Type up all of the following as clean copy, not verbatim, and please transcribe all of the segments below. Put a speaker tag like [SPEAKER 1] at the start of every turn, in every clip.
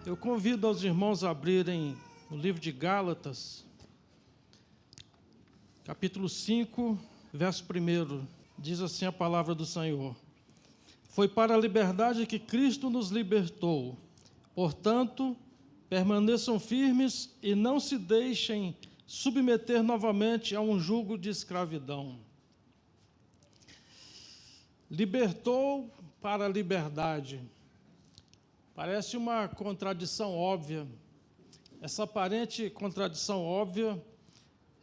[SPEAKER 1] Eu convido aos irmãos a abrirem o livro de Gálatas, capítulo 5, verso 1. Diz assim a palavra do Senhor: Foi para a liberdade que Cristo nos libertou. Portanto, permaneçam firmes e não se deixem submeter novamente a um jugo de escravidão. Libertou para a liberdade. Parece uma contradição óbvia. Essa aparente contradição óbvia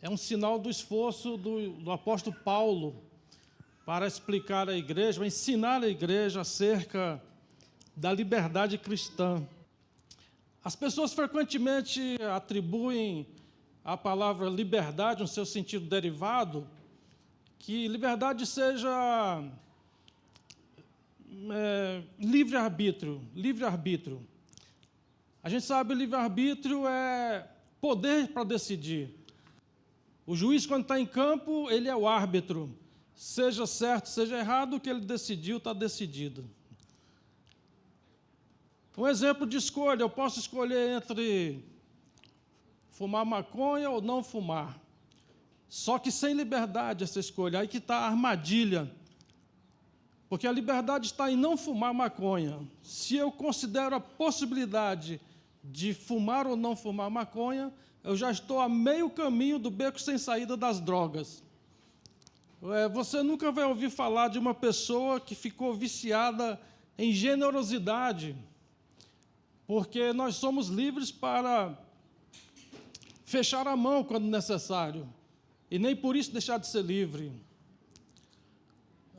[SPEAKER 1] é um sinal do esforço do apóstolo Paulo para explicar à igreja, para ensinar a igreja acerca da liberdade cristã. As pessoas frequentemente atribuem à palavra liberdade, no seu sentido derivado, que liberdade seja livre-arbítrio. A gente sabe que livre-arbítrio é poder para decidir. O juiz, quando está em campo, ele é o árbitro. Seja certo, seja errado, o que ele decidiu, está decidido. Um exemplo de escolha, eu posso escolher entre fumar maconha ou não fumar. Só que sem liberdade essa escolha, aí que está a armadilha. Porque a liberdade está em não fumar maconha. Se eu considero a possibilidade de fumar ou não fumar maconha, eu já estou a meio caminho do beco sem saída das drogas. Você nunca vai ouvir falar de uma pessoa que ficou viciada em generosidade, porque nós somos livres para fechar a mão quando necessário, e nem por isso deixar de ser livre.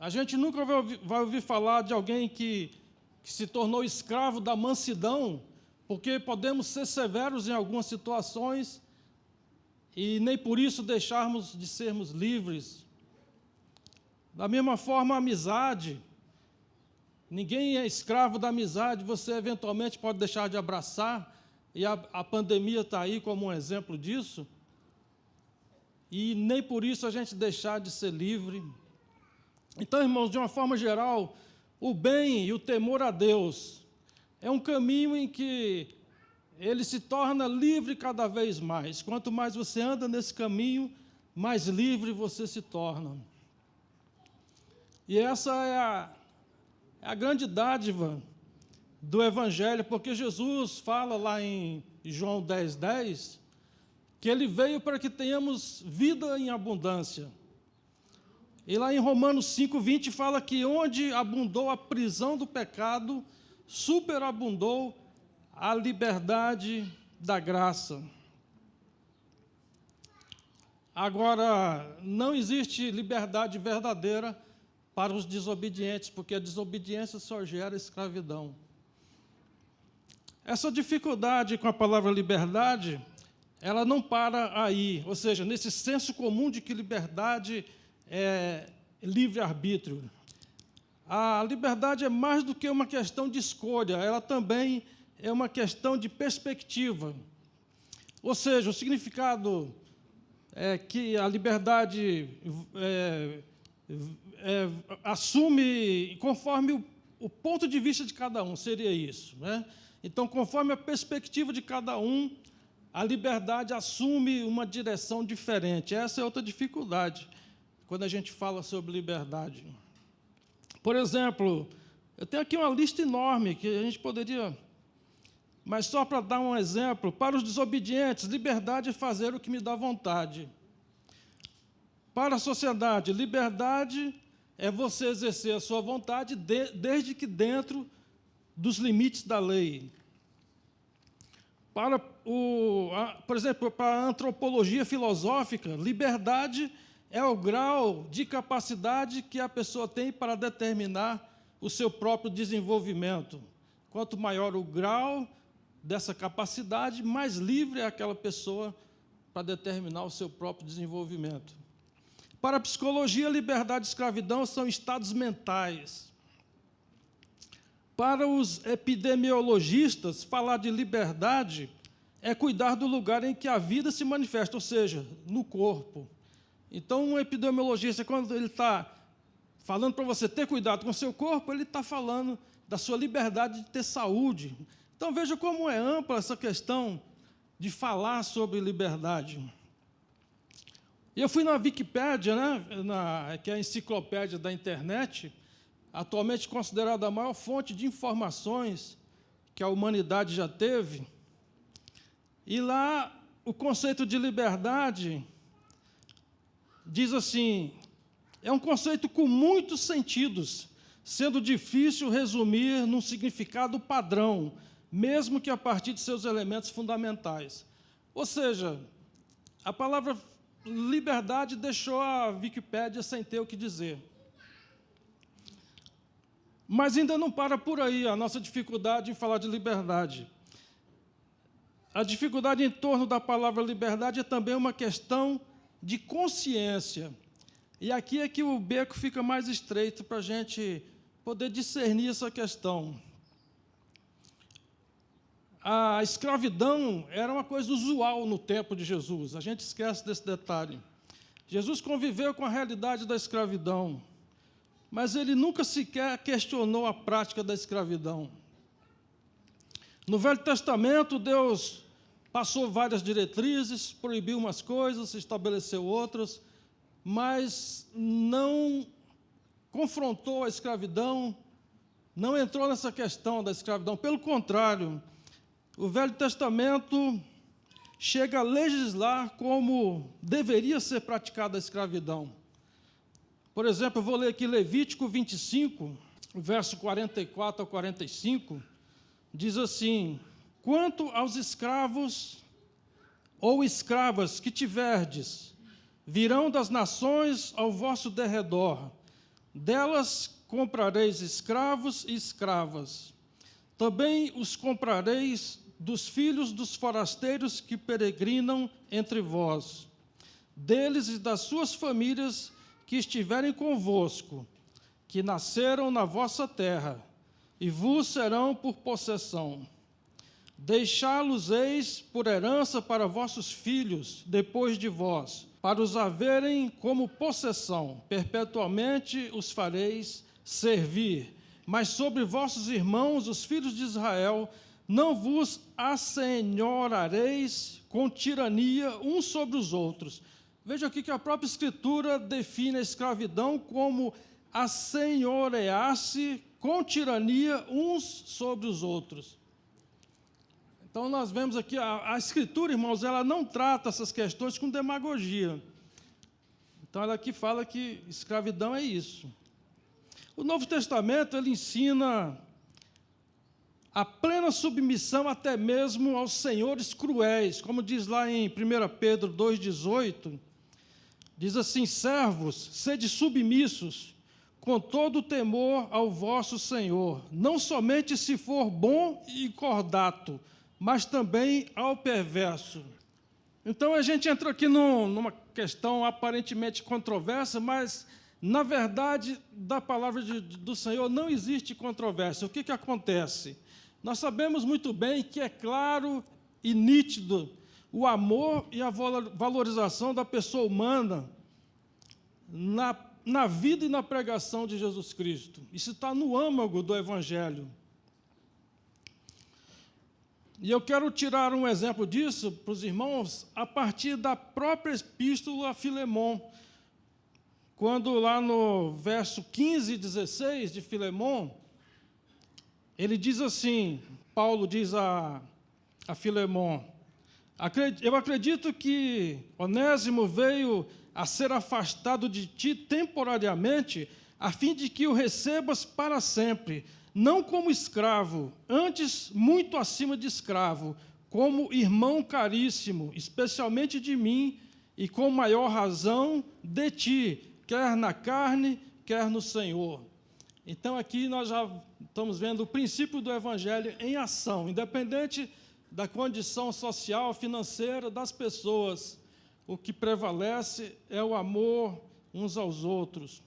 [SPEAKER 1] A gente nunca vai ouvir falar de alguém que se tornou escravo da mansidão, porque podemos ser severos em algumas situações e nem por isso deixarmos de sermos livres. Da mesma forma, a amizade. Ninguém é escravo da amizade, você eventualmente pode deixar de abraçar, e a pandemia está aí como um exemplo disso, e nem por isso a gente deixar de ser livre. Então, irmãos, de uma forma geral, o bem e o temor a Deus é um caminho em que ele se torna livre cada vez mais. Quanto mais você anda nesse caminho, mais livre você se torna. E essa é a grande dádiva do Evangelho, porque Jesus fala lá em João 10:10, que ele veio para que tenhamos vida em abundância. E lá em Romanos 5:20 fala que onde abundou a prisão do pecado, superabundou a liberdade da graça. Agora, não existe liberdade verdadeira para os desobedientes, porque a desobediência só gera escravidão. Essa dificuldade com a palavra liberdade, ela não para aí, ou seja, nesse senso comum de que liberdade é livre-arbítrio. A liberdade é mais do que uma questão de escolha, ela também é uma questão de perspectiva. Ou seja, o significado é que a liberdade assume conforme o ponto de vista de cada um, seria isso, né? Então, conforme a perspectiva de cada um, a liberdade assume uma direção diferente. Essa é outra dificuldade quando a gente fala sobre liberdade. Por exemplo, eu tenho aqui uma lista enorme que a gente poderia... Mas só para dar um exemplo, para os desobedientes, liberdade é fazer o que me dá vontade. Para a sociedade, liberdade é você exercer a sua vontade desde que dentro dos limites da lei. Por exemplo, para a antropologia filosófica, liberdade é o grau de capacidade que a pessoa tem para determinar o seu próprio desenvolvimento. Quanto maior o grau dessa capacidade, mais livre é aquela pessoa para determinar o seu próprio desenvolvimento. Para a psicologia, liberdade e escravidão são estados mentais. Para os epidemiologistas, falar de liberdade é cuidar do lugar em que a vida se manifesta, ou seja, no corpo. Então, um epidemiologista, quando ele está falando para você ter cuidado com o seu corpo, ele está falando da sua liberdade de ter saúde, Então, veja como é ampla essa questão de falar sobre liberdade. Eu fui na Wikipédia, que é a enciclopédia da internet, atualmente considerada a maior fonte de informações que a humanidade já teve, e lá o conceito de liberdade diz assim: é um conceito com muitos sentidos, sendo difícil resumir num significado padrão, mesmo que a partir de seus elementos fundamentais. Ou seja, a palavra liberdade deixou a Wikipédia sem ter o que dizer. Mas ainda não para por aí a nossa dificuldade em falar de liberdade. A dificuldade em torno da palavra liberdade é também uma questão de consciência. E aqui é que o beco fica mais estreito para a gente poder discernir essa questão. A escravidão era uma coisa usual no tempo de Jesus, a gente esquece desse detalhe. Jesus conviveu com a realidade da escravidão, mas ele nunca sequer questionou a prática da escravidão. No Velho Testamento, Deus passou várias diretrizes, proibiu umas coisas, estabeleceu outras, mas não confrontou a escravidão, não entrou nessa questão da escravidão. Pelo contrário, o Velho Testamento chega a legislar como deveria ser praticada a escravidão. Por exemplo, eu vou ler aqui Levítico 25, verso 44 ao 45, diz assim: quanto aos escravos ou escravas que tiverdes, virão das nações ao vosso derredor, delas comprareis escravos e escravas. Também os comprareis dos filhos dos forasteiros que peregrinam entre vós, deles e das suas famílias que estiverem convosco, que nasceram na vossa terra, e vos serão por possessão. Deixá-los-eis por herança para vossos filhos, depois de vós, para os haverem como possessão, perpetuamente os fareis servir. Mas sobre vossos irmãos, os filhos de Israel, não vos assenhorareis com tirania uns sobre os outros. Veja aqui que a própria Escritura define a escravidão como assenhorear-se com tirania uns sobre os outros. Então, nós vemos aqui, a Escritura, irmãos, ela não trata essas questões com demagogia. Então, ela aqui fala que escravidão é isso. O Novo Testamento, ele ensina a plena submissão até mesmo aos senhores cruéis, como diz lá em 1 Pedro 2,18, diz assim: servos, sede submissos, com todo o temor ao vosso Senhor, não somente se for bom e cordato, mas também ao perverso. Então, a gente entra aqui numa questão aparentemente controversa, mas, na verdade, da palavra do Senhor não existe controvérsia. O que acontece? Nós sabemos muito bem que é claro e nítido o amor e a valorização da pessoa humana na vida e na pregação de Jesus Cristo. Isso está no âmago do Evangelho. E eu quero tirar um exemplo disso para os irmãos a partir da própria epístola a Filemon, quando lá no verso 15 e 16 de Filemon, ele diz assim, Paulo diz a Filemon: eu acredito que Onésimo veio a ser afastado de ti temporariamente, a fim de que o recebas para sempre, não como escravo, antes muito acima de escravo, como irmão caríssimo, especialmente de mim, e com maior razão de ti, quer na carne, quer no Senhor. Então, aqui nós já estamos vendo o princípio do Evangelho em ação, independente da condição social, financeira das pessoas. O que prevalece é o amor uns aos outros.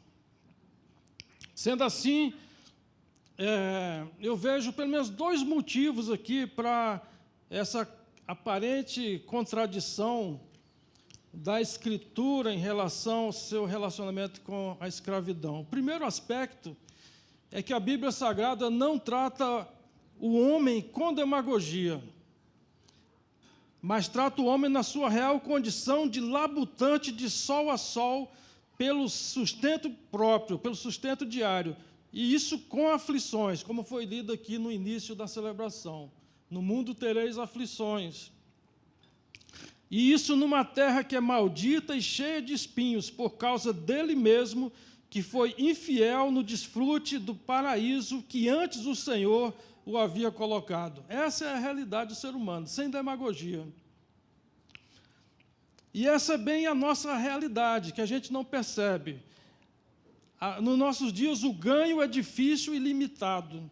[SPEAKER 1] Sendo assim, eu vejo pelo menos dois motivos aqui para essa aparente contradição da Escritura em relação ao seu relacionamento com a escravidão. O primeiro aspecto é que a Bíblia Sagrada não trata o homem com demagogia, mas trata o homem na sua real condição de labutante de sol a sol, pelo sustento próprio, pelo sustento diário, e isso com aflições, como foi lido aqui no início da celebração. No mundo tereis aflições. E isso numa terra que é maldita e cheia de espinhos, por causa dele mesmo, que foi infiel no desfrute do paraíso que antes o Senhor o havia colocado. Essa é a realidade do ser humano, sem demagogia. E essa é bem a nossa realidade, que a gente não percebe. Nos nossos dias, o ganho é difícil e limitado.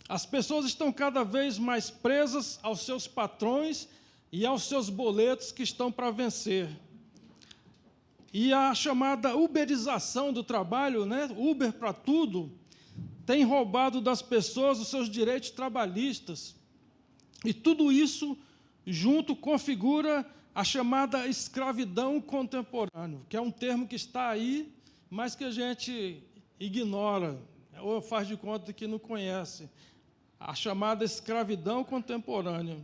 [SPEAKER 1] As pessoas estão cada vez mais presas aos seus patrões e aos seus boletos que estão para vencer. E a chamada uberização do trabalho, né? Uber para tudo, tem roubado das pessoas os seus direitos trabalhistas. E tudo isso junto configura a chamada escravidão contemporânea, que é um termo que está aí, mas que a gente ignora, ou faz de conta que não conhece. A chamada escravidão contemporânea.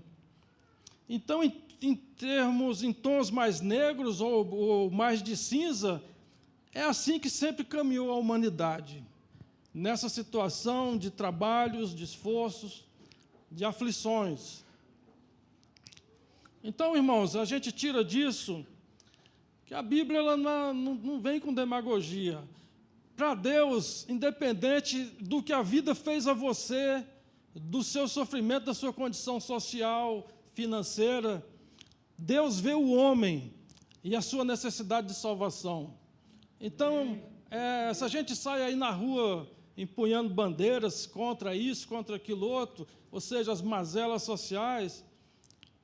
[SPEAKER 1] Então, em tons mais negros ou mais de cinza, é assim que sempre caminhou a humanidade, nessa situação de trabalhos, de esforços, de aflições. Então, irmãos, a gente tira disso que a Bíblia ela não vem com demagogia. Para Deus, independente do que a vida fez a você, do seu sofrimento, da sua condição social, financeira, Deus vê o homem e a sua necessidade de salvação. Então, se a gente sai aí na rua empunhando bandeiras contra isso, contra aquilo outro, ou seja, as mazelas sociais,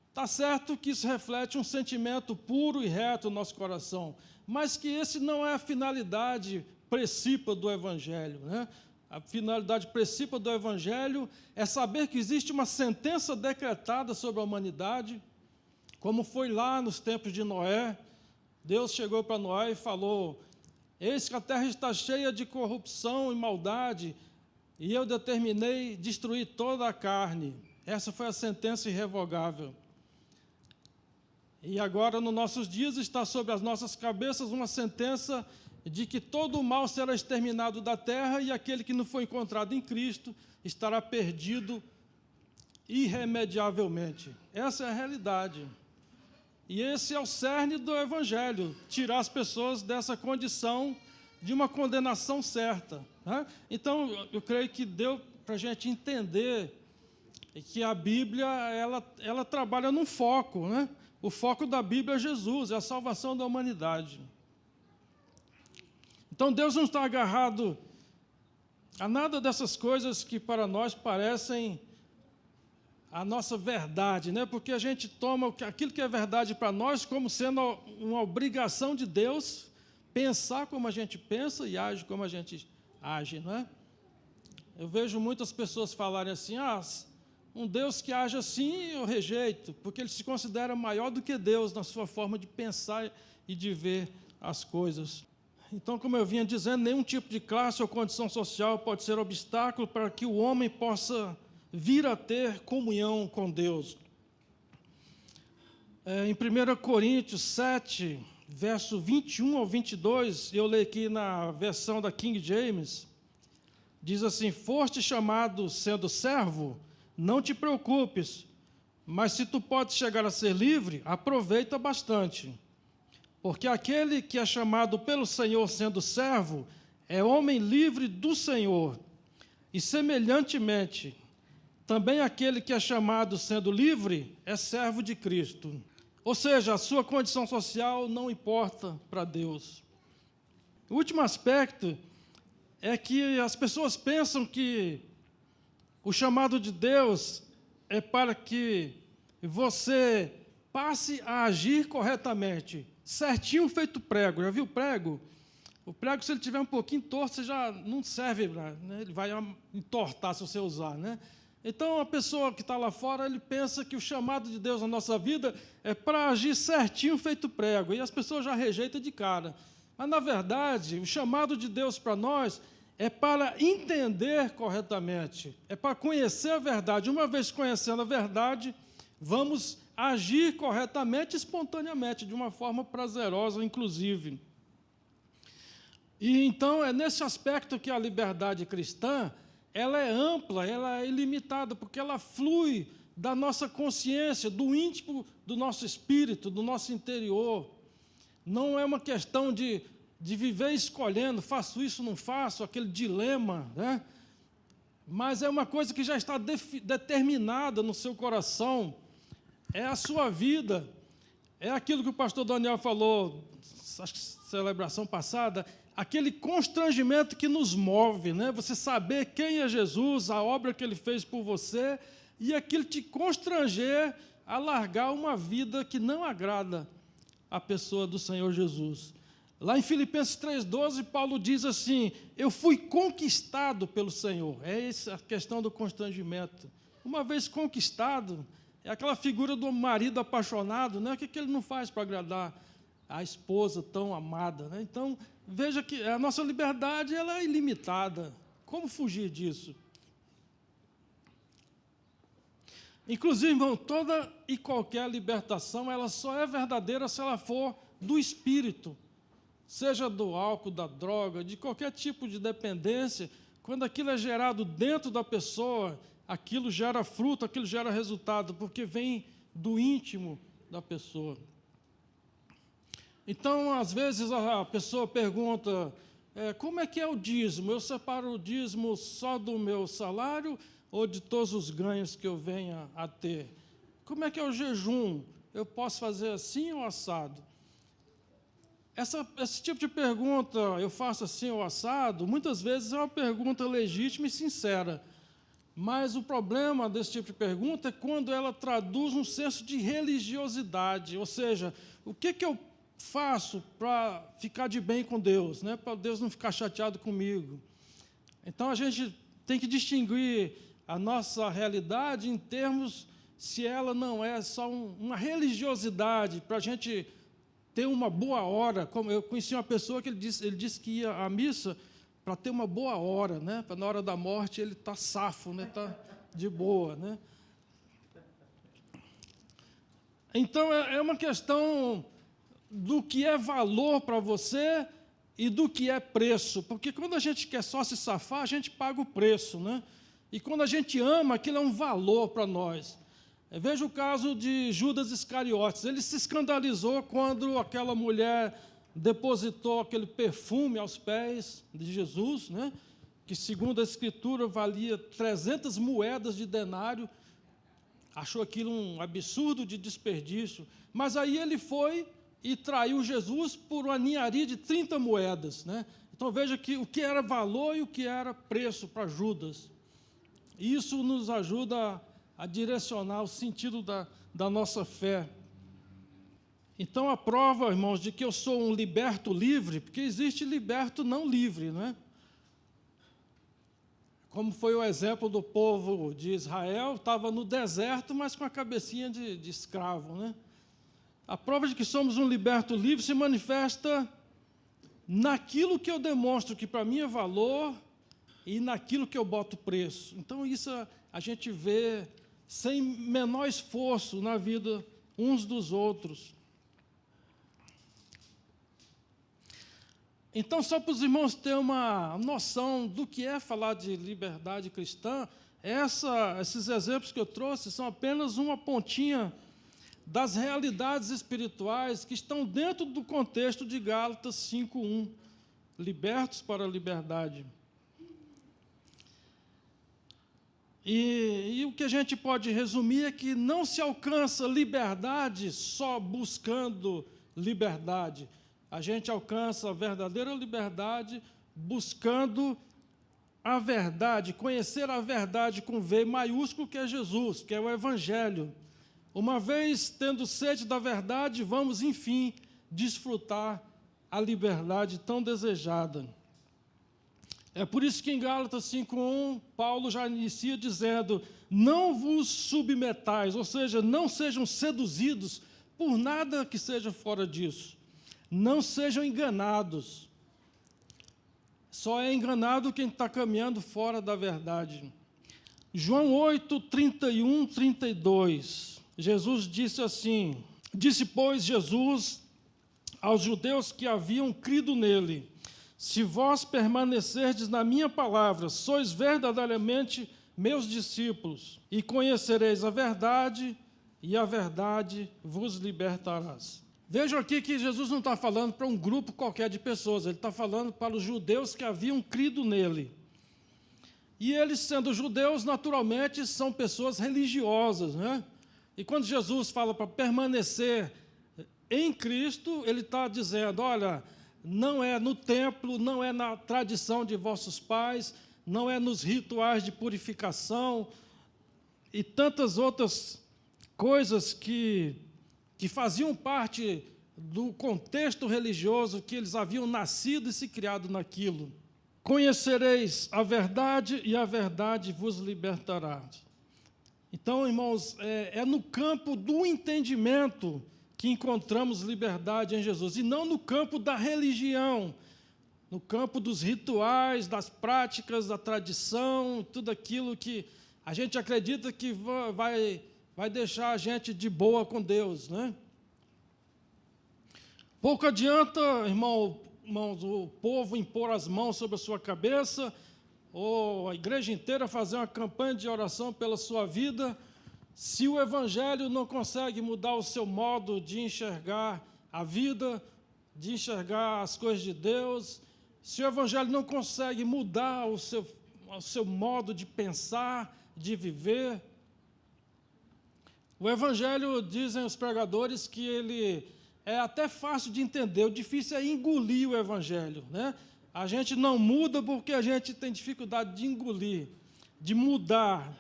[SPEAKER 1] está certo que isso reflete um sentimento puro e reto no nosso coração, mas que esse não é a finalidade principal do Evangelho, né? A finalidade principal do Evangelho é saber que existe uma sentença decretada sobre a humanidade, como foi lá nos tempos de Noé. Deus chegou para Noé e falou: eis que a terra está cheia de corrupção e maldade, e eu determinei destruir toda a carne. Essa foi a sentença irrevogável. E agora, nos nossos dias, está sobre as nossas cabeças uma sentença de que todo o mal será exterminado da terra e aquele que não foi encontrado em Cristo estará perdido irremediavelmente. Essa é a realidade. E esse é o cerne do Evangelho, tirar as pessoas dessa condição de uma condenação certa, né? Então, eu creio que deu para a gente entender que a Bíblia ela trabalha num foco, né? O foco da Bíblia é Jesus, é a salvação da humanidade. Então, Deus não está agarrado a nada dessas coisas que para nós parecem a nossa verdade, né? Porque a gente toma aquilo que é verdade para nós como sendo uma obrigação de Deus pensar como a gente pensa e age como a gente age, não é? Eu vejo muitas pessoas falarem assim: um Deus que age assim eu rejeito, porque ele se considera maior do que Deus na sua forma de pensar e de ver as coisas. Então, como eu vinha dizendo, nenhum tipo de classe ou condição social pode ser obstáculo para que o homem possa vir a ter comunhão com Deus. Em 1 Coríntios 7, verso 21 ao 22, eu leio aqui na versão da King James, diz assim: foste chamado sendo servo, não te preocupes, mas se tu podes chegar a ser livre, aproveita bastante. Porque aquele que é chamado pelo Senhor sendo servo, é homem livre do Senhor. E semelhantemente, também aquele que é chamado sendo livre, é servo de Cristo. Ou seja, a sua condição social não importa para Deus. O último aspecto é que as pessoas pensam que o chamado de Deus é para que você passe a agir corretamente, certinho feito prego. Já viu prego? O prego, se ele tiver um pouquinho torto, você já não serve, né? Ele vai entortar se você usar, né? Então, a pessoa que está lá fora, ele pensa que o chamado de Deus na nossa vida é para agir certinho feito prego, e as pessoas já rejeitam de cara. Mas, na verdade, o chamado de Deus para nós é para entender corretamente, é para conhecer a verdade. Uma vez conhecendo a verdade, vamos agir corretamente, espontaneamente, de uma forma prazerosa, inclusive. E então é nesse aspecto que a liberdade cristã, ela é ampla, ela é ilimitada, porque ela flui da nossa consciência, do íntimo do nosso espírito, do nosso interior. Não é uma questão de viver escolhendo, faço isso, não faço, aquele dilema, né? Mas é uma coisa que já está determinada no seu coração, é a sua vida, é aquilo que o pastor Daniel falou, acho que celebração passada, aquele constrangimento que nos move, né? Você saber quem é Jesus, a obra que Ele fez por você, e aquilo te constranger a largar uma vida que não agrada a pessoa do Senhor Jesus. Lá em Filipenses 3,12, Paulo diz assim, eu fui conquistado pelo Senhor. É essa a questão do constrangimento. Uma vez conquistado, é aquela figura do marido apaixonado, né? O que ele não faz para agradar a esposa tão amada, né? Então, veja que a nossa liberdade ela é ilimitada. Como fugir disso? Inclusive, irmão, toda e qualquer libertação, ela só é verdadeira se ela for do Espírito, seja do álcool, da droga, de qualquer tipo de dependência. Quando aquilo é gerado dentro da pessoa, aquilo gera fruto, aquilo gera resultado, porque vem do íntimo da pessoa. Então, às vezes, a pessoa pergunta, como é que é o dízimo? Eu separo o dízimo só do meu salário ou de todos os ganhos que eu venha a ter? Como é que é o jejum? Eu posso fazer assim ou assado? Esse tipo de pergunta, eu faço assim ou assado, muitas vezes é uma pergunta legítima e sincera. Mas o problema desse tipo de pergunta é quando ela traduz um senso de religiosidade, ou seja, o que eu faço para ficar de bem com Deus, né? Para Deus não ficar chateado comigo. Então, a gente tem que distinguir a nossa realidade em termos se ela não é só uma religiosidade, para a gente ter uma boa hora. Como eu conheci uma pessoa que ele disse que ia à missa para ter uma boa hora, né? Para na hora da morte ele estar safo, né? Tá de boa, né? Então é uma questão do que é valor para você e do que é preço, porque quando a gente quer só se safar, a gente paga o preço, né? E quando a gente ama, aquilo é um valor para nós. Veja o caso de Judas Iscariotes. Ele se escandalizou quando aquela mulher depositou aquele perfume aos pés de Jesus, né? Que, segundo a Escritura, valia 300 moedas de denário. Achou aquilo um absurdo de desperdício. Mas aí ele foi e traiu Jesus por uma ninharia de 30 moedas, né? Então, veja que o que era valor e o que era preço para Judas. Isso nos ajuda a direcionar o sentido da nossa fé. Então, a prova, irmãos, de que eu sou um liberto livre, porque existe liberto não livre, não é? Como foi o exemplo do povo de Israel, estava no deserto, mas com a cabecinha de escravo, né? A prova de que somos um liberto livre se manifesta naquilo que eu demonstro que para mim é valor e naquilo que eu boto preço. Então, isso a gente vê sem menor esforço na vida uns dos outros. Então, só para os irmãos terem uma noção do que é falar de liberdade cristã, esses exemplos que eu trouxe são apenas uma pontinha das realidades espirituais que estão dentro do contexto de Gálatas 5:1, libertos para a liberdade. E o que a gente pode resumir é que não se alcança liberdade só buscando liberdade. A gente alcança a verdadeira liberdade buscando a verdade, conhecer a verdade com V maiúsculo, que é Jesus, que é o Evangelho. Uma vez tendo sede da verdade, vamos, enfim, desfrutar a liberdade tão desejada. É por isso que em Gálatas 5:1, Paulo já inicia dizendo, não vos submetais, ou seja, não sejam seduzidos por nada que seja fora disso. Não sejam enganados. Só é enganado quem está caminhando fora da verdade. João 8, 31, 32. Jesus disse assim: Disse, pois, Jesus aos judeus que haviam crido nele: Se vós permanecerdes na minha palavra, sois verdadeiramente meus discípulos, e conhecereis a verdade, e a verdade vos libertarás. Vejam aqui que Jesus não está falando para um grupo qualquer de pessoas, ele está falando para os judeus que haviam crido nele. E eles, sendo judeus, naturalmente são pessoas religiosas, né? E quando Jesus fala para permanecer em Cristo, ele está dizendo: olha, não é no templo, não é na tradição de vossos pais, não é nos rituais de purificação e tantas outras coisas que faziam parte do contexto religioso, que eles haviam nascido e se criado naquilo. Conhecereis a verdade e a verdade vos libertará. Então, irmãos, é no campo do entendimento que encontramos liberdade em Jesus, e não no campo da religião, no campo dos rituais, das práticas, da tradição, tudo aquilo que a gente acredita que vai deixar a gente de boa com Deus, né? Pouco adianta, irmãos, o povo impor as mãos sobre a sua cabeça, ou a igreja inteira fazer uma campanha de oração pela sua vida, se o Evangelho não consegue mudar o seu modo de enxergar a vida, de enxergar as coisas de Deus, se o Evangelho não consegue mudar o seu modo de pensar, de viver. O Evangelho, dizem os pregadores, que ele é até fácil de entender, o difícil é engolir o Evangelho, né? A gente não muda porque a gente tem dificuldade de engolir, de mudar.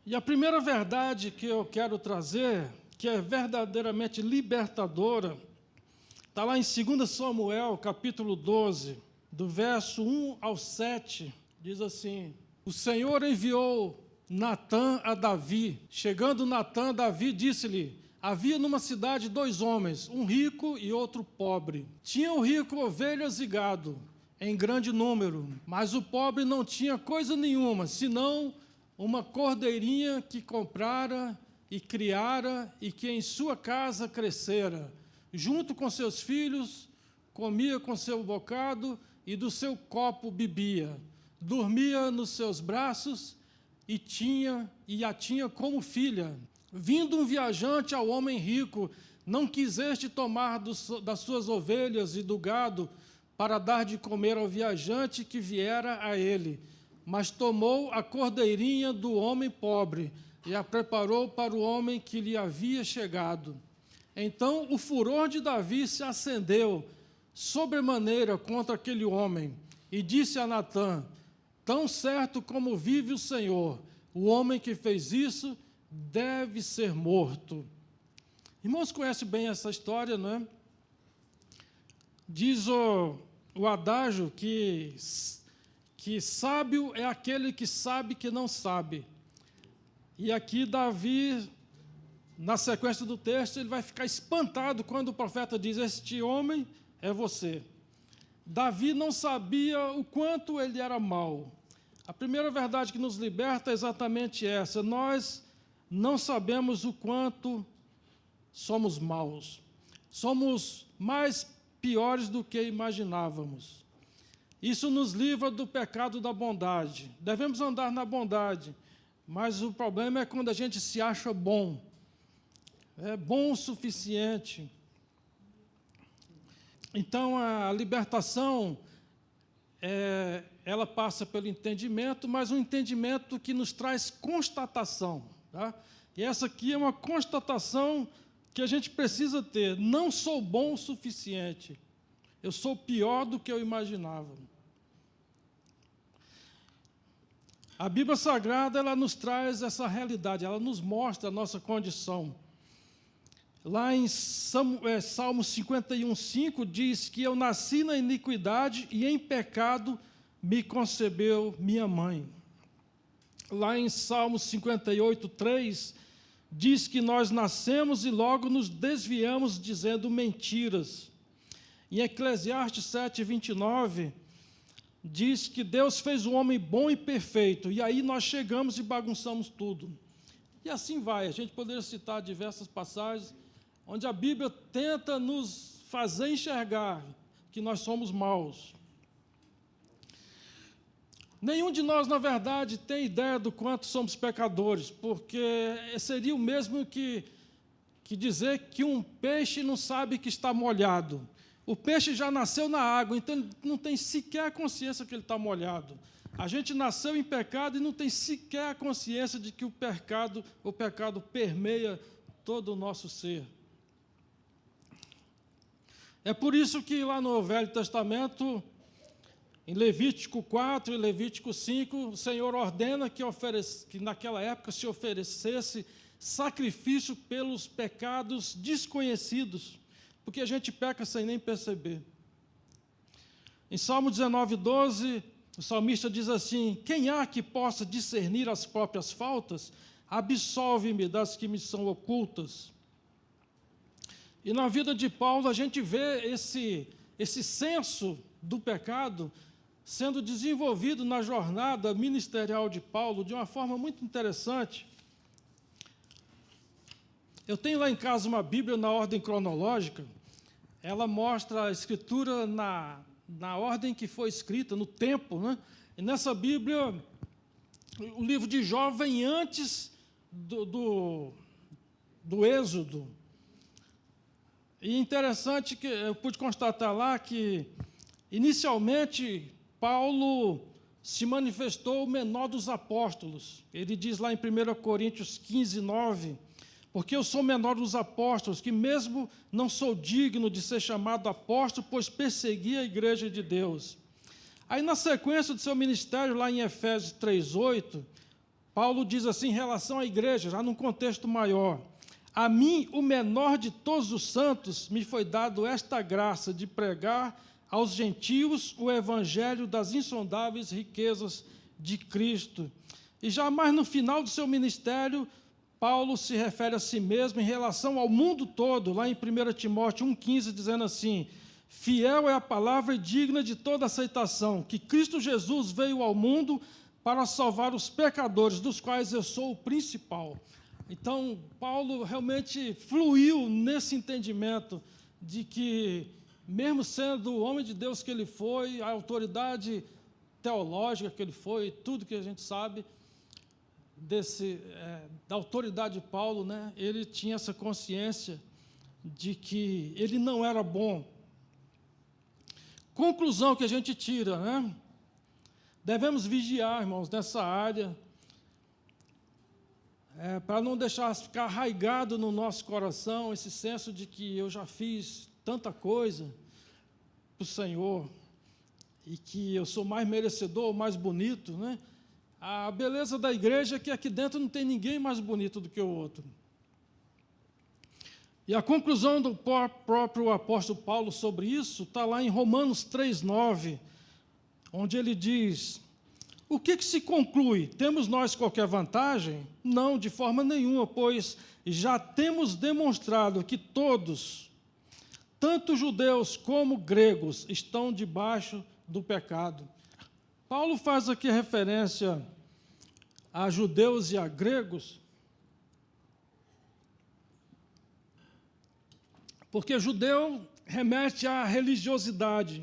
[SPEAKER 1] E a primeira verdade que eu quero trazer, que é verdadeiramente libertadora, está lá em 2 Samuel, capítulo 12, do verso 1 ao 7, diz assim: O Senhor enviou Natã a Davi. Chegando Natã, Davi disse-lhe: Havia numa cidade 2 homens, um rico e outro pobre. Tinha o rico ovelhas e gado, em grande número, mas o pobre não tinha coisa nenhuma, senão uma cordeirinha que comprara e criara e que em sua casa crescera. Junto com seus filhos, comia com seu bocado e do seu copo bebia. Dormia nos seus braços e a tinha como filha. Vindo um viajante ao homem rico, não quiseste tomar das suas ovelhas e do gado para dar de comer ao viajante que viera a ele, mas tomou a cordeirinha do homem pobre e a preparou para o homem que lhe havia chegado. Então o furor de Davi se acendeu sobremaneira contra aquele homem e disse a Natã: Tão certo como vive o Senhor, o homem que fez isso deve ser morto. Irmãos, conhecem bem essa história, não é? Diz o adágio que sábio é aquele que sabe que não sabe. E aqui Davi, na sequência do texto, ele vai ficar espantado quando o profeta diz: Este homem é você. Davi não sabia o quanto ele era mau. A primeira verdade que nos liberta é exatamente essa: nós não sabemos o quanto somos maus. Somos mais piores do que imaginávamos. Isso nos livra do pecado da bondade. Devemos andar na bondade, mas o problema é quando a gente se acha bom. É bom o suficiente. Então, a libertação, ela passa pelo entendimento, mas um entendimento que nos traz constatação. Tá? E essa aqui é uma constatação que a gente precisa ter. Não sou bom o suficiente. Eu sou pior do que eu imaginava. A Bíblia Sagrada, ela nos traz essa realidade, ela nos mostra a nossa condição. Lá em Salmo 51:5 diz que eu nasci na iniquidade e em pecado me concebeu minha mãe. Lá em Salmo 58:3 diz que nós nascemos e logo nos desviamos dizendo mentiras. Em Eclesiastes 7, 29, diz que Deus fez o homem bom e perfeito, e aí nós chegamos e bagunçamos tudo. E assim vai, a gente poderia citar diversas passagens onde a Bíblia tenta nos fazer enxergar que nós somos maus. Nenhum de nós, na verdade, tem ideia do quanto somos pecadores, porque seria o mesmo que dizer que um peixe não sabe que está molhado. O peixe já nasceu na água, então não tem sequer a consciência que ele está molhado. A gente nasceu em pecado e não tem sequer a consciência de que o pecado permeia todo o nosso ser. É por isso que lá no Velho Testamento, em Levítico 4 e Levítico 5, o Senhor ordena que naquela época se oferecesse sacrifício pelos pecados desconhecidos, porque a gente peca sem nem perceber. Em Salmo 19, 12, o salmista diz assim: quem há que possa discernir as próprias faltas? Absolve-me das que me são ocultas. E na vida de Paulo a gente vê esse senso do pecado sendo desenvolvido na jornada ministerial de Paulo de uma forma muito interessante. Eu tenho lá em casa uma Bíblia na ordem cronológica. Ela mostra a Escritura na ordem que foi escrita, no tempo, né? E nessa Bíblia, o livro de Jó vem antes do Êxodo. E interessante que eu pude constatar lá que, inicialmente, Paulo se manifestou o menor dos apóstolos. Ele diz lá em 1 Coríntios 15, 9, porque eu sou o menor dos apóstolos, que mesmo não sou digno de ser chamado apóstolo, pois persegui a igreja de Deus. Aí, na sequência do seu ministério, lá em Efésios 3:8, Paulo diz assim, em relação à igreja, já num contexto maior: a mim, o menor de todos os santos, me foi dado esta graça de pregar aos gentios o evangelho das insondáveis riquezas de Cristo. E já mais no final do seu ministério, Paulo se refere a si mesmo em relação ao mundo todo, lá em 1 Timóteo 1,15, dizendo assim: fiel é a palavra e digna de toda aceitação, que Cristo Jesus veio ao mundo para salvar os pecadores, dos quais eu sou o principal. Então, Paulo realmente fluiu nesse entendimento de que, mesmo sendo o homem de Deus que ele foi, a autoridade teológica que ele foi, tudo que a gente sabe da autoridade de Paulo, né, ele tinha essa consciência de que ele não era bom. Conclusão que a gente tira, né? Devemos vigiar, irmãos, nessa área, para não deixar ficar arraigado no nosso coração esse senso de que eu já fiz tanta coisa para o Senhor e que eu sou mais merecedor, mais bonito, né? A beleza da igreja é que aqui dentro não tem ninguém mais bonito do que o outro. E a conclusão do próprio apóstolo Paulo sobre isso está lá em Romanos 3:9, onde ele diz: o que se conclui? Temos nós qualquer vantagem? Não, de forma nenhuma, pois já temos demonstrado que todos, tanto judeus como gregos, estão debaixo do pecado. Paulo faz aqui referência a judeus e a gregos, porque judeu remete à religiosidade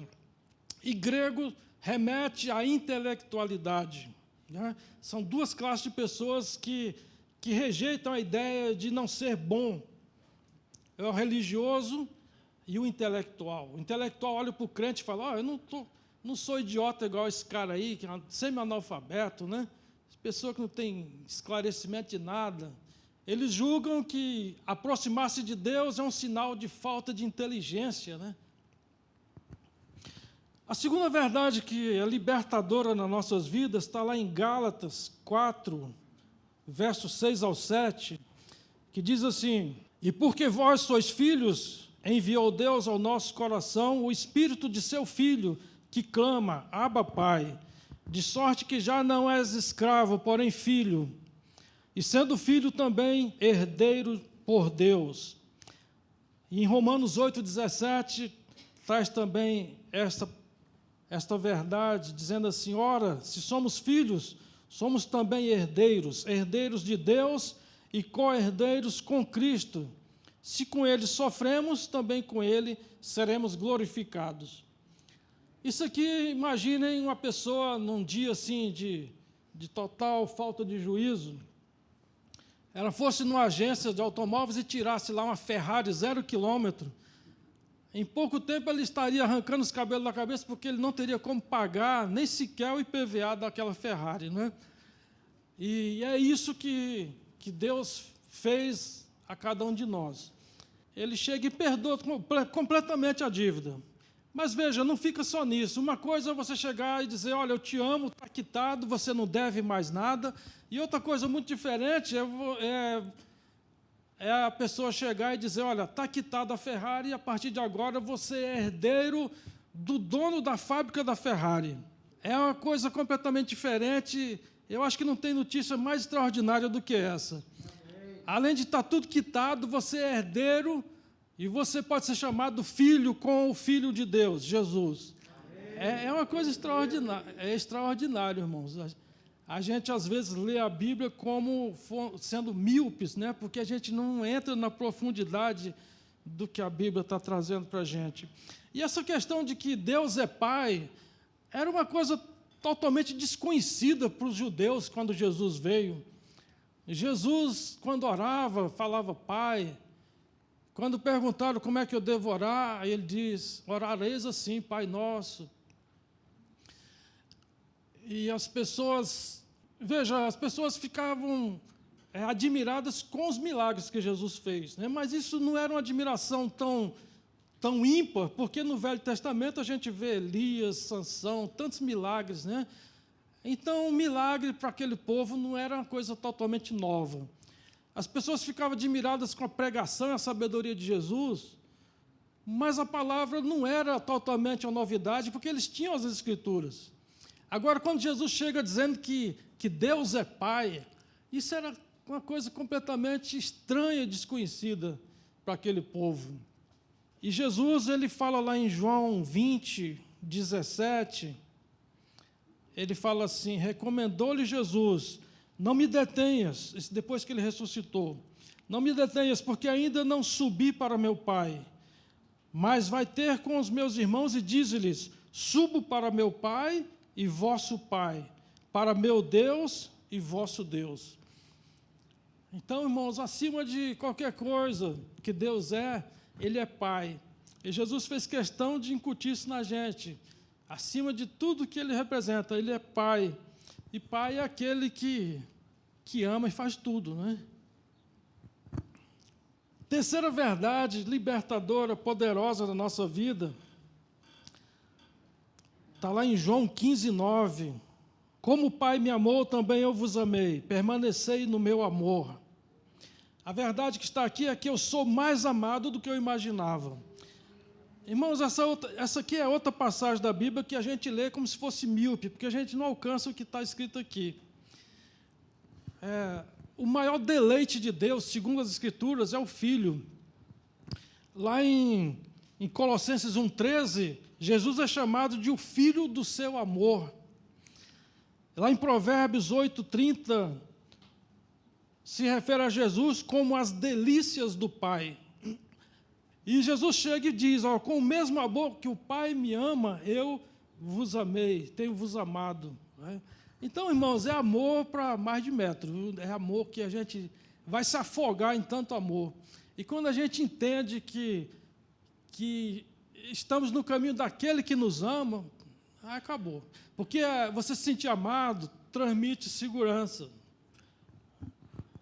[SPEAKER 1] e grego remete à intelectualidade, né? São duas classes de pessoas que rejeitam a ideia de não ser bom. É o religioso e o intelectual. O intelectual olha para o crente e fala: eu não sou idiota igual esse cara aí, que é semi-analfabeto, né? Pessoa que não tem esclarecimento de nada. Eles julgam que aproximar-se de Deus é um sinal de falta de inteligência, né? A segunda verdade que é libertadora nas nossas vidas está lá em Gálatas 4, versos 6 ao 7, que diz assim: e porque vós sois filhos, enviou Deus ao nosso coração o Espírito de seu Filho, que clama: Abba, Pai. De sorte que já não és escravo, porém filho, e sendo filho também herdeiro por Deus. E em Romanos 8:17, traz também esta verdade, dizendo assim: ora, se somos filhos, somos também herdeiros, herdeiros de Deus e co-herdeiros com Cristo. Se com Ele sofremos, também com Ele seremos glorificados. Isso aqui, imaginem uma pessoa num dia assim de total falta de juízo, ela fosse numa agência de automóveis e tirasse lá uma Ferrari 0 quilômetro, em pouco tempo ele estaria arrancando os cabelos da cabeça, porque ele não teria como pagar nem sequer o IPVA daquela Ferrari, não é? E é isso que Deus fez a cada um de nós. Ele chega e perdoa completamente a dívida. Mas veja, não fica só nisso. Uma coisa é você chegar e dizer: olha, eu te amo, está quitado, você não deve mais nada. E outra coisa muito diferente é a pessoa chegar e dizer: olha, está quitada a Ferrari e a partir de agora você é herdeiro do dono da fábrica da Ferrari. É uma coisa completamente diferente. Eu acho que não tem notícia mais extraordinária do que essa. Além de estar tudo quitado, você é herdeiro e você pode ser chamado filho com o Filho de Deus, Jesus. É uma coisa extraordinária, é extraordinário, irmãos. A gente, às vezes, lê a Bíblia como sendo míopes, né? Porque a gente não entra na profundidade do que a Bíblia está trazendo para a gente. E essa questão de que Deus é Pai era uma coisa totalmente desconhecida para os judeus quando Jesus veio. Jesus, quando orava, falava Pai. Quando perguntaram como é que eu devo orar, ele diz: orareis assim, Pai nosso. E as pessoas, veja, as pessoas ficavam admiradas com os milagres que Jesus fez, né? Mas isso não era uma admiração tão ímpar, porque no Velho Testamento a gente vê Elias, Sansão, tantos milagres, né? Então, o milagre para aquele povo não era uma coisa totalmente nova. As pessoas ficavam admiradas com a pregação e a sabedoria de Jesus, mas a palavra não era totalmente uma novidade, porque eles tinham as Escrituras. Agora, quando Jesus chega dizendo que Deus é Pai, isso era uma coisa completamente estranha e desconhecida para aquele povo. E Jesus, ele fala lá em João 20, 17, ele fala assim: recomendou-lhe Jesus: não me detenhas, isso depois que ele ressuscitou, não me detenhas, porque ainda não subi para meu Pai, mas vai ter com os meus irmãos e diz-lhes: subo para meu Pai e vosso Pai, para meu Deus e vosso Deus. Então, irmãos, acima de qualquer coisa que Deus é, Ele é Pai. E Jesus fez questão de incutir isso na gente. Acima de tudo que Ele representa, Ele é Pai. E Pai é aquele que ama e faz tudo, né? Terceira verdade libertadora, poderosa da nossa vida, está lá em João 15, 9. Como o Pai me amou, também eu vos amei. Permanecei no meu amor. A verdade que está aqui é que eu sou mais amado do que eu imaginava. Irmãos, essa aqui é outra passagem da Bíblia que a gente lê como se fosse míope, porque a gente não alcança o que está escrito aqui. O maior deleite de Deus, segundo as Escrituras, é o Filho. Lá em Colossenses 1,13, Jesus é chamado de o Filho do seu amor. Lá em Provérbios 8,30, se refere a Jesus como as delícias do Pai. E Jesus chega e diz: com o mesmo amor que o Pai me ama, eu vos amei, tenho-vos amado. Então, irmãos, é amor para mais de metro, é amor que a gente vai se afogar em tanto amor. E quando a gente entende que estamos no caminho daquele que nos ama, acabou. Porque você se sentir amado transmite segurança.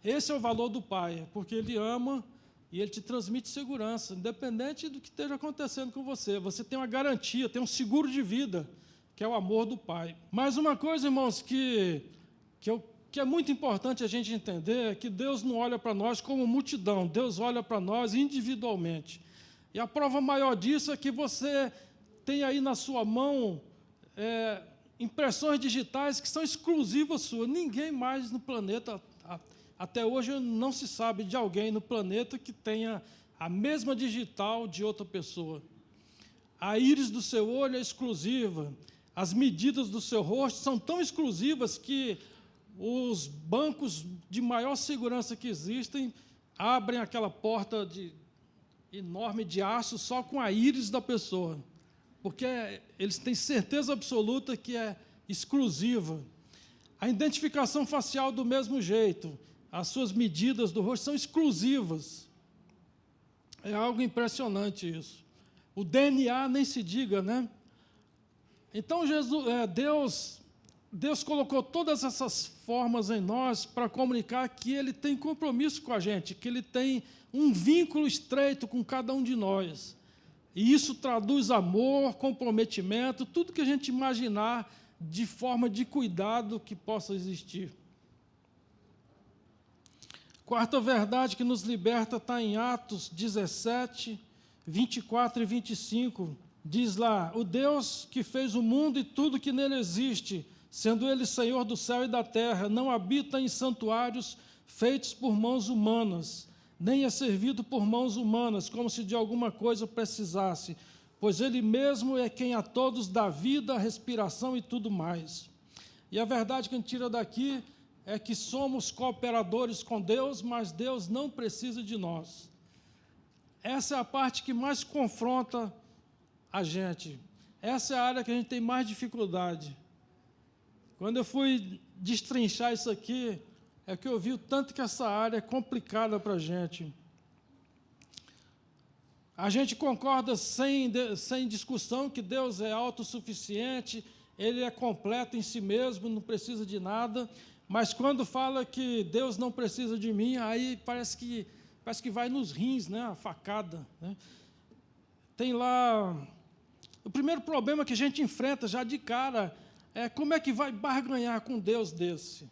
[SPEAKER 1] Esse é o valor do Pai, porque Ele ama e Ele te transmite segurança, independente do que esteja acontecendo com você. Você tem uma garantia, tem um seguro de vida, que é o amor do Pai. Mas uma coisa, irmãos, que é muito importante a gente entender é que Deus não olha para nós como multidão, Deus olha para nós individualmente. E a prova maior disso é que você tem aí na sua mão impressões digitais que são exclusivas suas. Ninguém mais no planeta, até hoje não se sabe de alguém no planeta que tenha a mesma digital de outra pessoa. A íris do seu olho é exclusiva. As medidas do seu rosto são tão exclusivas que os bancos de maior segurança que existem abrem aquela porta enorme de aço só com a íris da pessoa, porque eles têm certeza absoluta que é exclusiva. A identificação facial do mesmo jeito, as suas medidas do rosto são exclusivas. É algo impressionante isso. O DNA nem se diga, né? Então, Deus colocou todas essas formas em nós para comunicar que Ele tem compromisso com a gente, que Ele tem um vínculo estreito com cada um de nós. E isso traduz amor, comprometimento, tudo que a gente imaginar de forma de cuidado que possa existir. Quarta verdade que nos liberta está em Atos 17, 24 e 25. Diz lá: o Deus que fez o mundo e tudo que nele existe, sendo Ele Senhor do céu e da terra, não habita em santuários feitos por mãos humanas, nem é servido por mãos humanas, como se de alguma coisa precisasse, pois Ele mesmo é quem a todos dá vida, respiração e tudo mais. E a verdade que a gente tira daqui é que somos cooperadores com Deus, mas Deus não precisa de nós. Essa é a parte que mais confronta a gente. Essa é a área que a gente tem mais dificuldade. Quando eu fui destrinchar isso aqui, é que eu vi o tanto que essa área é complicada para a gente. A gente concorda sem discussão que Deus é autossuficiente, Ele é completo em si mesmo, não precisa de nada, mas quando fala que Deus não precisa de mim, aí parece que vai nos rins, né, a facada, né? Tem lá... O primeiro problema que a gente enfrenta já de cara é como é que vai barganhar com Deus desse.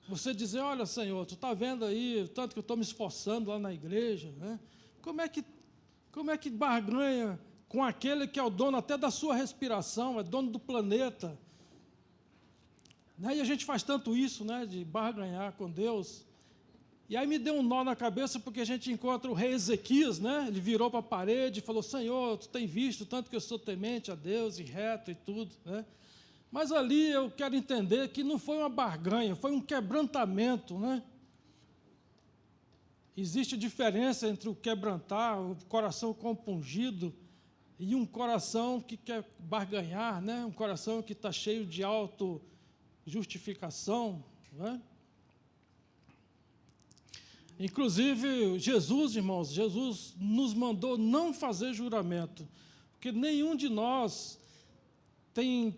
[SPEAKER 1] Você dizer: olha, Senhor, tu está vendo aí, tanto que eu estou me esforçando lá na igreja, né? Como é que barganha com aquele que é o dono até da sua respiração, é dono do planeta? Né? E a gente faz tanto isso, né, de barganhar com Deus. E aí me deu um nó na cabeça, porque a gente encontra o rei Ezequias, né? Ele virou para a parede e falou: Senhor, tu tem visto tanto que eu sou temente a Deus e reto e tudo, né? Mas ali eu quero entender que não foi uma barganha, foi um quebrantamento, né? Existe diferença entre o quebrantar, o coração compungido, e um coração que quer barganhar, né? Um coração que está cheio de autojustificação, né? Inclusive, Jesus, irmãos, Jesus nos mandou não fazer juramento, porque nenhum de nós tem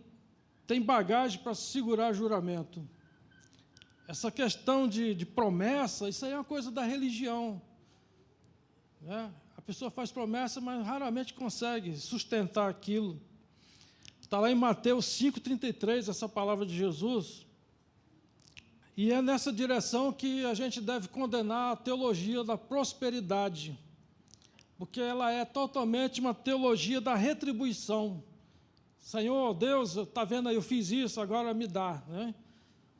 [SPEAKER 1] bagagem para segurar juramento. Essa questão de promessa, isso aí é uma coisa da religião, né? A pessoa faz promessa, mas raramente consegue sustentar aquilo. Está lá em Mateus 5,33, essa palavra de Jesus. E é nessa direção que a gente deve condenar a teologia da prosperidade, porque ela é totalmente uma teologia da retribuição. Senhor, Deus, está vendo aí, eu fiz isso, agora me dá, né?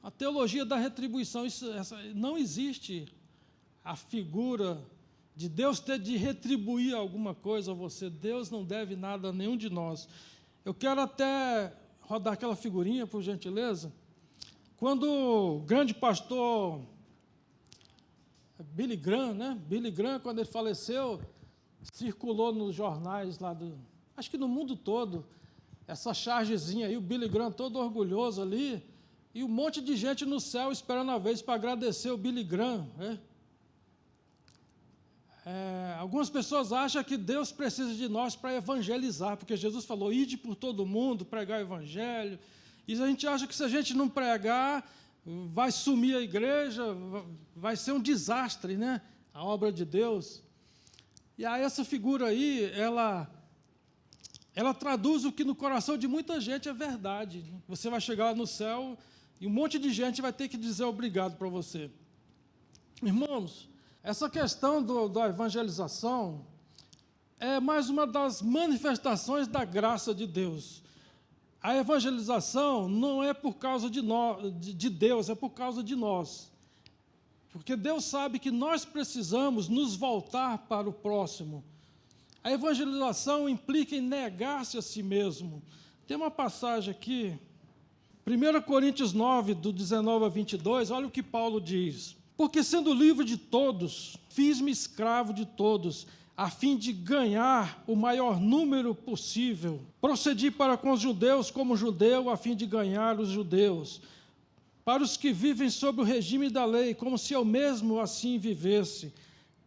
[SPEAKER 1] A teologia da retribuição, não existe a figura de Deus ter de retribuir alguma coisa a você. Deus não deve nada a nenhum de nós. Eu quero até rodar aquela figurinha, por gentileza. Quando o grande pastor Billy Graham, né? Billy Graham, quando ele faleceu, circulou nos jornais lá acho que no mundo todo, essa chargezinha aí, o Billy Graham todo orgulhoso ali, e um monte de gente no céu esperando a vez para agradecer o Billy Graham, né? Algumas pessoas acham que Deus precisa de nós para evangelizar, porque Jesus falou: ide por todo mundo, pregar o evangelho. E a gente acha que se a gente não pregar, vai sumir a igreja, vai ser um desastre, né? A obra de Deus. E aí essa figura aí, ela traduz o que no coração de muita gente é verdade. Você vai chegar lá no céu e um monte de gente vai ter que dizer obrigado para você. Irmãos, essa questão da evangelização é mais uma das manifestações da graça de Deus. A evangelização não é por causa de Deus, é por causa de nós. Porque Deus sabe que nós precisamos nos voltar para o próximo. A evangelização implica em negar-se a si mesmo. Tem uma passagem aqui, 1 Coríntios 9, do 19 a 22, olha o que Paulo diz. Porque sendo livre de todos, fiz-me escravo de todos, a fim de ganhar o maior número possível. Procedi para com os judeus como judeu, a fim de ganhar os judeus. Para os que vivem sob o regime da lei, como se eu mesmo assim vivesse,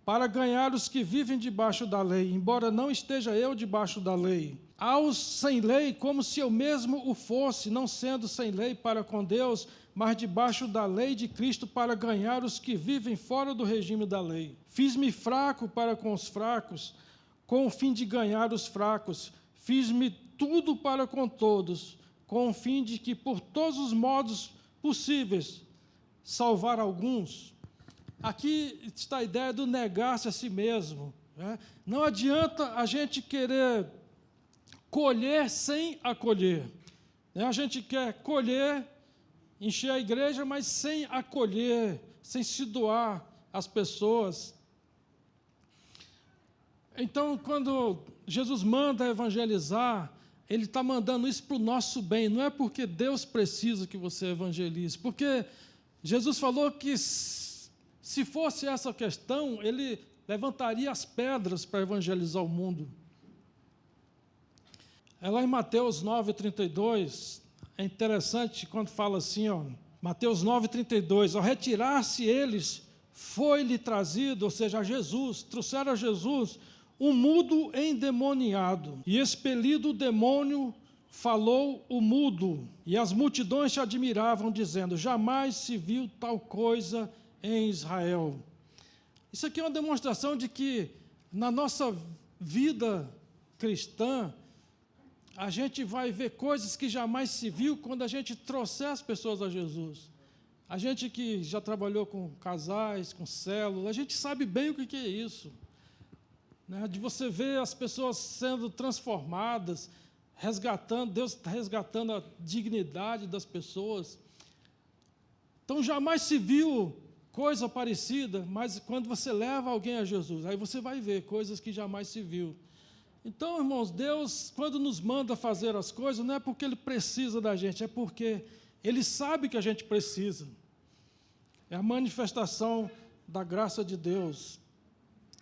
[SPEAKER 1] para ganhar os que vivem debaixo da lei, embora não esteja eu debaixo da lei. Aos sem lei, como se eu mesmo o fosse, não sendo sem lei para com Deus, mas debaixo da lei de Cristo para ganhar os que vivem fora do regime da lei. Fiz-me fraco para com os fracos, com o fim de ganhar os fracos. Fiz-me tudo para com todos, com o fim de que, por todos os modos possíveis, salvar alguns. Aqui está a ideia do negar-se a si mesmo. Né? Não adianta a gente querer colher sem acolher. Né? A gente quer colher, encher a igreja, mas sem acolher, sem se doar às pessoas. Então, quando Jesus manda evangelizar, Ele está mandando isso para o nosso bem, não é porque Deus precisa que você evangelize, porque Jesus falou que se fosse essa questão, Ele levantaria as pedras para evangelizar o mundo. É lá em Mateus 9,32, é interessante quando fala assim, ó, Mateus 9,32, ao retirar-se eles, foi-lhe trazido, ou seja, a Jesus, trouxeram a Jesus, um mudo endemoniado, e expelido o demônio, falou o mudo, e as multidões se admiravam, dizendo, jamais se viu tal coisa em Israel. Isso aqui é uma demonstração de que, na nossa vida cristã, a gente vai ver coisas que jamais se viu quando a gente trouxer as pessoas a Jesus. A gente que já trabalhou com casais, com células, a gente sabe bem o que é isso. Né? De você ver as pessoas sendo transformadas, resgatando, Deus está resgatando a dignidade das pessoas. Então, jamais se viu coisa parecida, mas quando você leva alguém a Jesus, aí você vai ver coisas que jamais se viu. Então, irmãos, Deus, quando nos manda fazer as coisas, não é porque Ele precisa da gente, é porque Ele sabe que a gente precisa. É a manifestação da graça de Deus.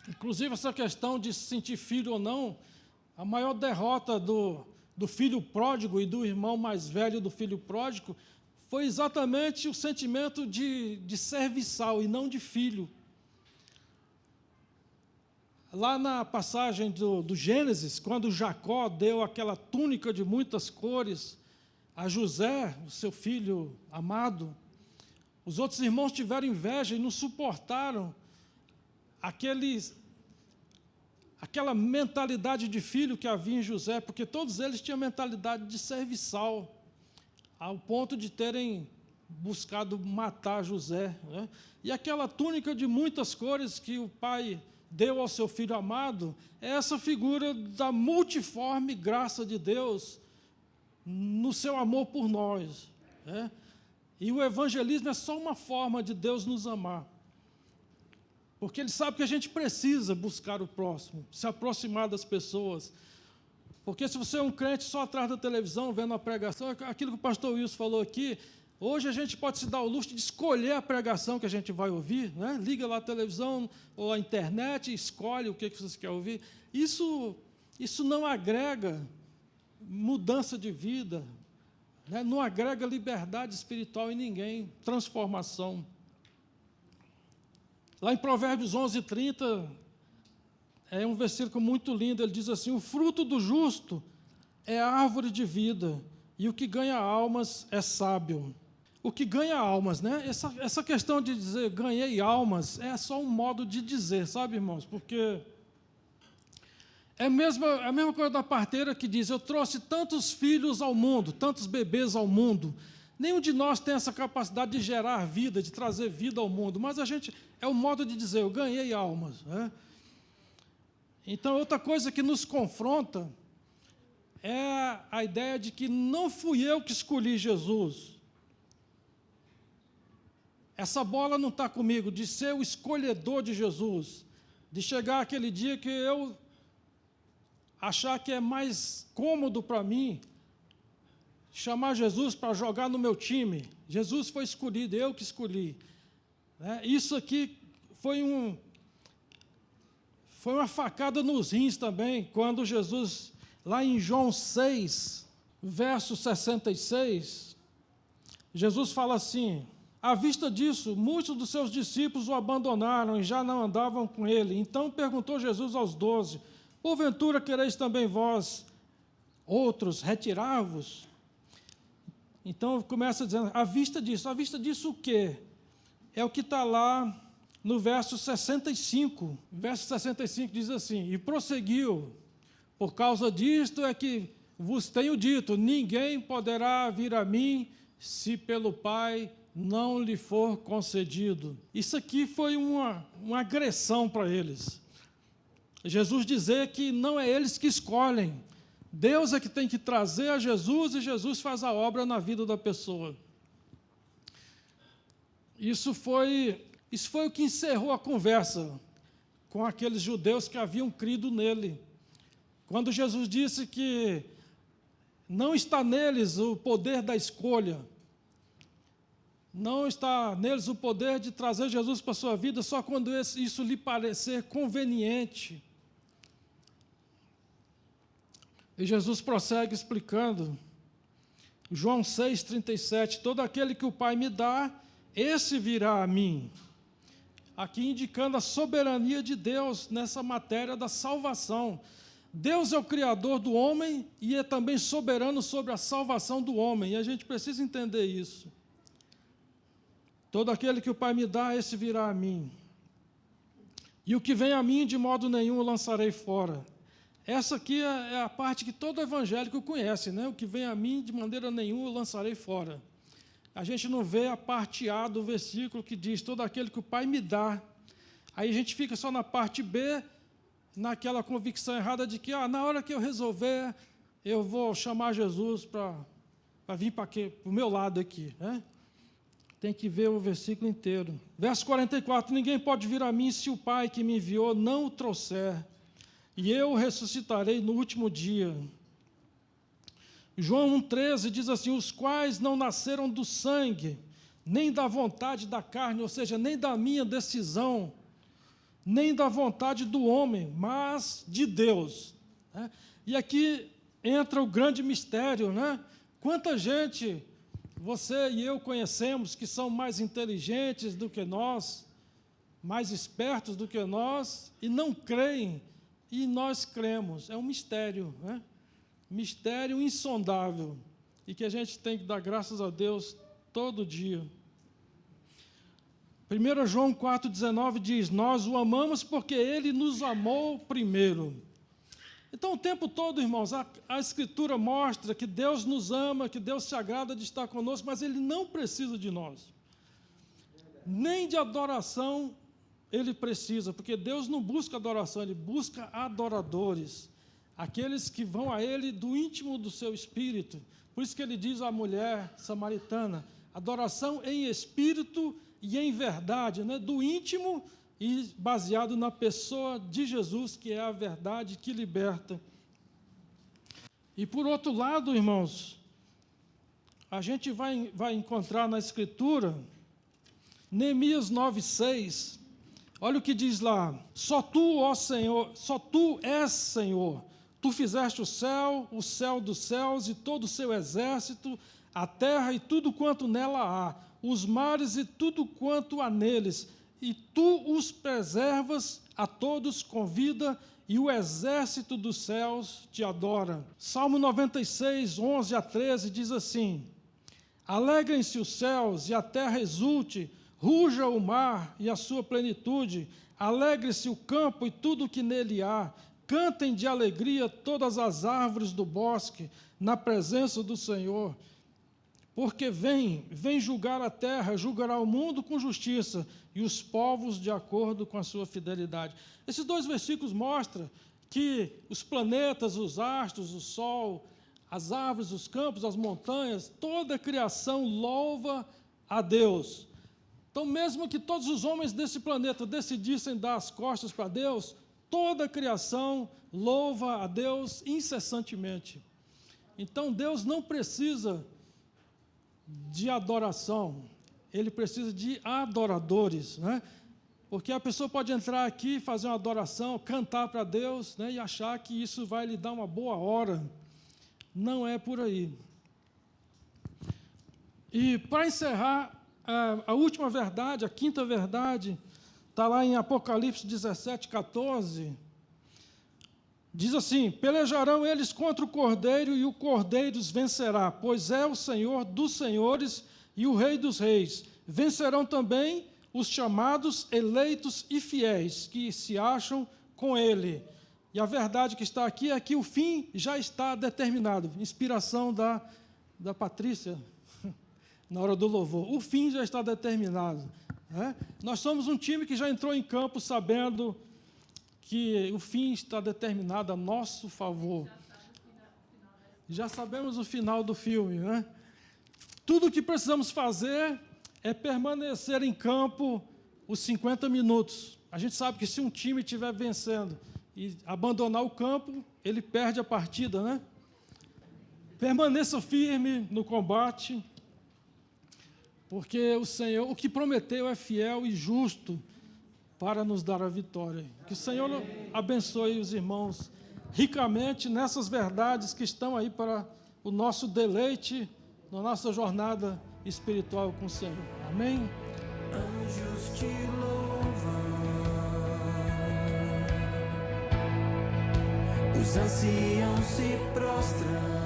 [SPEAKER 1] Inclusive, essa questão de se sentir filho ou não, a maior derrota do filho pródigo e do irmão mais velho do filho pródigo foi exatamente o sentimento de serviçal e não de filho. Lá na passagem do Gênesis, quando Jacó deu aquela túnica de muitas cores a José, o seu filho amado, os outros irmãos tiveram inveja e não suportaram aquela mentalidade de filho que havia em José, porque todos eles tinham mentalidade de serviçal, ao ponto de terem buscado matar José. Né? E aquela túnica de muitas cores que o pai deu ao seu filho amado, é essa figura da multiforme graça de Deus no seu amor por nós. Né? E o evangelismo é só uma forma de Deus nos amar. Porque Ele sabe que a gente precisa buscar o próximo, se aproximar das pessoas. Porque se você é um crente só atrás da televisão, vendo a pregação, aquilo que o pastor Wilson falou aqui, hoje a gente pode se dar o luxo de escolher a pregação que a gente vai ouvir, né? Liga lá a televisão ou a internet e escolhe o que você quer ouvir. Isso não agrega mudança de vida, né? Não agrega liberdade espiritual em ninguém, transformação. Lá em Provérbios 11:30, é um versículo muito lindo, ele diz assim, o fruto do justo é a árvore de vida, e o que ganha almas é sábio. O que ganha almas, né? Essa questão de dizer ganhei almas é só um modo de dizer, sabe, irmãos? Porque é a mesma coisa da parteira que diz, eu trouxe tantos filhos ao mundo, tantos bebês ao mundo. Nenhum de nós tem essa capacidade de gerar vida, de trazer vida ao mundo, mas a gente, é um modo de dizer, eu ganhei almas. Né? Então, outra coisa que nos confronta é a ideia de que não fui eu que escolhi Jesus. Essa bola não está comigo, de ser o escolhedor de Jesus, de chegar aquele dia que eu achar que é mais cômodo para mim chamar Jesus para jogar no meu time. Jesus foi escolhido, eu que escolhi. Isso aqui foi uma facada nos rins também, quando Jesus, lá em João 6, verso 66, Jesus fala assim: à vista disso, muitos dos seus discípulos o abandonaram e já não andavam com ele. Então perguntou Jesus aos 12, porventura quereis também vós, outros, retirar-vos? Então começa dizendo, à vista disso o quê? É o que está lá no verso 65. Verso 65 diz assim, e prosseguiu, por causa disto é que vos tenho dito, ninguém poderá vir a mim, se pelo Pai não lhe for concedido. Isso aqui foi uma agressão para eles. Jesus dizer que não é eles que escolhem, Deus é que tem que trazer a Jesus e Jesus faz a obra na vida da pessoa. Isso foi o que encerrou a conversa com aqueles judeus que haviam crido nele. Quando Jesus disse que não está neles o poder da escolha, não está neles o poder de trazer Jesus para a sua vida só quando isso lhe parecer conveniente. E Jesus prossegue explicando, João 6,37, todo aquele que o Pai me dá, esse virá a mim. Aqui indicando a soberania de Deus nessa matéria da salvação. Deus é o Criador do homem e é também soberano sobre a salvação do homem, e a gente precisa entender isso. Todo aquele que o Pai me dá, esse virá a mim. E o que vem a mim, de modo nenhum, o lançarei fora. Essa aqui é a parte que todo evangélico conhece, né? O que vem a mim, de maneira nenhuma, eu lançarei fora. A gente não vê a parte A do versículo que diz, todo aquele que o Pai me dá. Aí a gente fica só na parte B, naquela convicção errada de que, na hora que eu resolver, eu vou chamar Jesus para vir para o meu lado aqui, né? Tem que ver o versículo inteiro. Verso 44, ninguém pode vir a mim se o Pai que me enviou não o trouxer, e eu o ressuscitarei no último dia. João 1,13 diz assim, os quais não nasceram do sangue, nem da vontade da carne, ou seja, nem da minha decisão, nem da vontade do homem, mas de Deus. E aqui entra o grande mistério, né? Quanta gente você e eu conhecemos que são mais inteligentes do que nós, mais espertos do que nós, e não creem, e nós cremos. É um mistério, né? Mistério insondável, e que a gente tem que dar graças a Deus todo dia. 1 João 4,19 diz, nós o amamos porque Ele nos amou primeiro. Então, o tempo todo, irmãos, a Escritura mostra que Deus nos ama, que Deus se agrada de estar conosco, mas Ele não precisa de nós. Nem de adoração Ele precisa, porque Deus não busca adoração, Ele busca adoradores. Aqueles que vão a Ele do íntimo do seu espírito. Por isso que Ele diz à mulher samaritana, adoração em espírito e em verdade, né? Do íntimo e baseado na pessoa de Jesus, que é a verdade que liberta. E por outro lado, irmãos, a gente vai encontrar na Escritura, Neemias 9,6, olha o que diz lá, só tu, ó Senhor, só tu és Senhor, tu fizeste o céu dos céus e todo o seu exército, a terra e tudo quanto nela há, os mares e tudo quanto há neles, e tu os preservas a todos com vida, e o exército dos céus te adora. Salmo 96, 11 a 13, diz assim, alegrem-se os céus e a terra exulte, ruja o mar e a sua plenitude, alegre-se o campo e tudo o que nele há, cantem de alegria todas as árvores do bosque, na presença do Senhor, porque vem julgar a terra, julgará o mundo com justiça, e os povos de acordo com a sua fidelidade. Esses dois versículos mostram que os planetas, os astros, o sol, as árvores, os campos, as montanhas, toda a criação louva a Deus. Então, mesmo que todos os homens desse planeta decidissem dar as costas para Deus, Toda a criação louva a Deus incessantemente. Então, Deus não precisa de adoração, Ele precisa de adoradores, né? Porque a pessoa pode entrar aqui, fazer uma adoração, cantar para Deus, né, e achar que isso vai lhe dar uma boa hora. Não é por aí. E para encerrar, a última verdade, a quinta verdade, está lá em Apocalipse 17, 14. Diz assim: pelejarão eles contra o Cordeiro, e o Cordeiro os vencerá, pois é o Senhor dos senhores e o Rei dos reis. Vencerão também os chamados, eleitos e fiéis, que se acham com ele. E a verdade que está aqui é que o fim já está determinado. Inspiração da Patrícia, na hora do louvor. O fim já está determinado, né? Nós somos um time que já entrou em campo sabendo que o fim está determinado a nosso favor. Já sabemos o final do filme, né? Tudo o que precisamos fazer é permanecer em campo os 50 minutos. A gente sabe que se um time estiver vencendo e abandonar o campo, ele perde a partida, né? Permaneça firme no combate, porque o Senhor, o que prometeu, é fiel e justo para nos dar a vitória. Que o Senhor abençoe os irmãos ricamente nessas verdades que estão aí para o nosso deleite na nossa jornada espiritual com o Senhor. Amém?
[SPEAKER 2] Anjos te louvam, os anciãos se prostram.